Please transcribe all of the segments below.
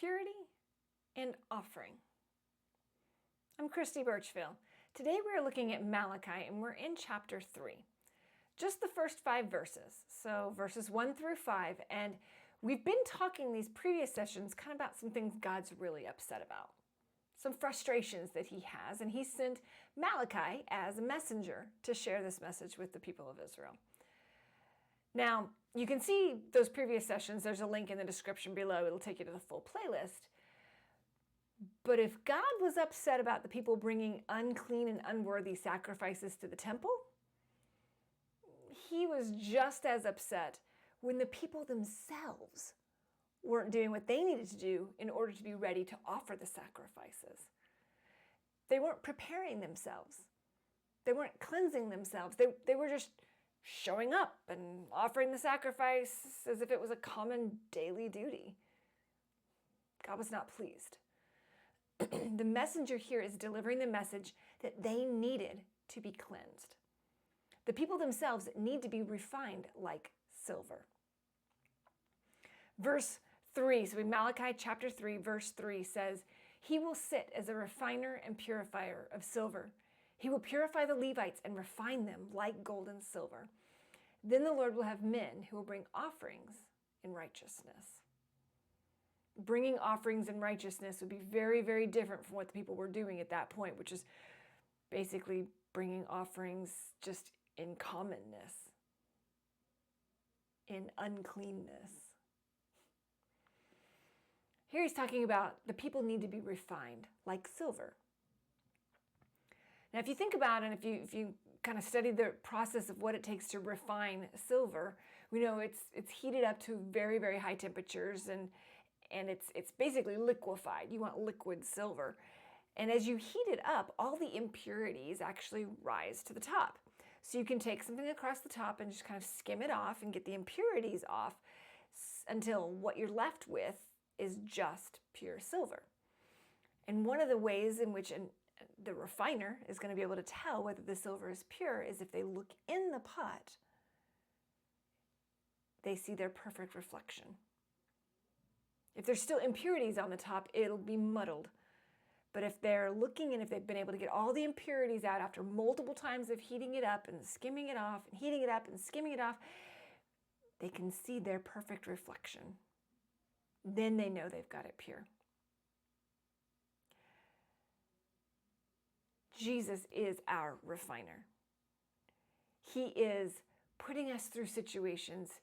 purity, and offering. I'm Christy Birchville. Today we're looking at Malachi and we're in chapter 3. Just the first 5 verses, so verses 1 through 5, and we've been talking these previous sessions kind of about some things God's really upset about. Some frustrations that he has, and he sent Malachi as a messenger to share this message with the people of Israel. Now, you can see those previous sessions. There's a link in the description below. It'll take you to the full playlist. But if God was upset about the people bringing unclean and unworthy sacrifices to the temple, he was just as upset when the people themselves weren't doing what they needed to do in order to be ready to offer the sacrifices. They weren't preparing themselves. They weren't cleansing themselves. They were just showing up and offering the sacrifice as if it was a common daily duty. God was not pleased. The messenger here is delivering the message that they needed to be cleansed. The people themselves need to be refined like silver. Verse 3, so in Malachi chapter 3, verse 3 says, "He will sit as a refiner and purifier of silver. He will purify the Levites and refine them like gold and silver. Then the Lord will have men who will bring offerings in righteousness." Bringing offerings in righteousness would be very, very different from what the people were doing at that point, which is basically bringing offerings just in commonness, in uncleanness. Here he's talking about the people need to be refined like silver. Now, if you think about it, if you kind of study the process of what it takes to refine silver, we know it's heated up to very, very high temperatures and it's basically liquefied. You want liquid silver. And as you heat it up, all the impurities actually rise to the top. So you can take something across the top and just kind of skim it off and get the impurities off until what you're left with is just pure silver. And one of the ways in which the refiner is going to be able to tell whether the silver is pure is if they look in the pot, they see their perfect reflection. If there's still impurities on the top, it'll be muddled. But if they're looking and if they've been able to get all the impurities out after multiple times of heating it up and skimming it off and heating it up and skimming it off, they can see their perfect reflection. Then they know they've got it pure. Jesus is our refiner. He is putting us through situations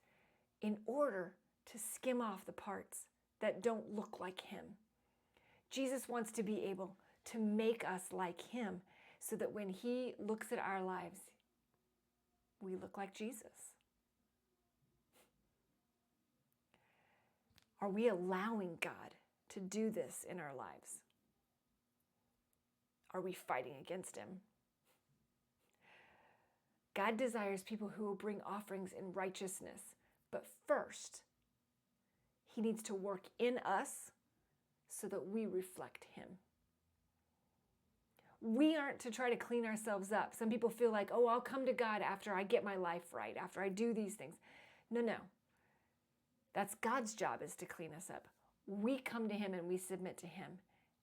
in order to skim off the parts that don't look like him. Jesus wants to be able to make us like him so that when he looks at our lives, we look like Jesus. Are we allowing God to do this in our lives? Are we fighting against him? God desires people who will bring offerings in righteousness, but first, he needs to work in us so that we reflect him. We aren't to try to clean ourselves up. Some people feel like, oh, I'll come to God after I get my life right, after I do these things. No. That's God's job, is to clean us up. We come to him and we submit to him,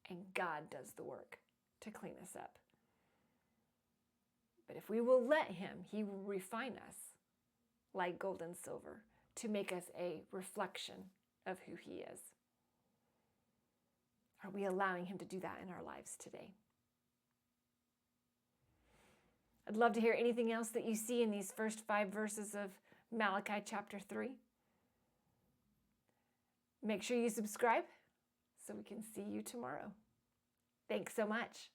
and God does the work to clean us up. But if we will let him, he will refine us like gold and silver to make us a reflection of who he is. Are we allowing him to do that in our lives today? I'd love to hear anything else that you see in these first 5 verses of Malachi chapter 3. Make sure you subscribe so we can see you tomorrow. Thanks so much.